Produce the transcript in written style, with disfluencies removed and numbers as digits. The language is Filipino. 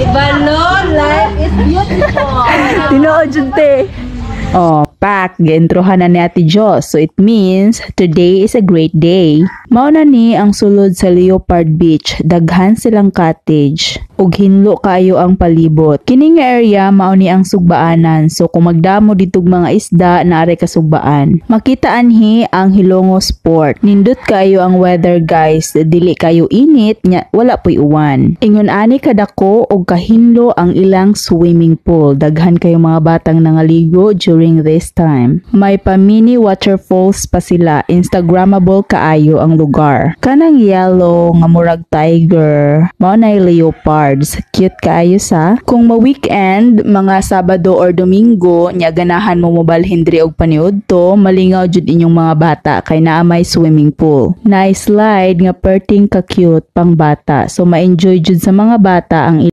Balon, life is beautiful. Tinuod jud te. Oh, pak, geentrohan na ni Ate Jos. So it means today is a great day. Mao na ni ang sulod sa Leopard Beach. Daghan silang cottage. Ug hinlo kayo ang palibot. Kining area mao ni ang sugbaanan. So kung magdamo ditog mga isda naare ka sugbaan. Makita anhi ang Hilongos Port. Nindot kayo ang weather guys. Dili kayo init nya wala poy uwan. Ingon ani kadako og kahinlo ang ilang swimming pool. Daghan kayo mga batang nangaligo during this time. May pa-mini waterfalls pa sila. Instagrammable kaayo ang lugar. Kanang yellow nga murag tiger. Mao na leopards. Cute kaayo sa. Kung ma-weekend, mga Sabado or Domingo, nya ganahan mo mobalhin diri og paniudto, malingaw jud inyong mga bata kay naa may swimming pool. Nice slide nga perting ka cute pang bata. So ma-enjoy jud sa mga bata ang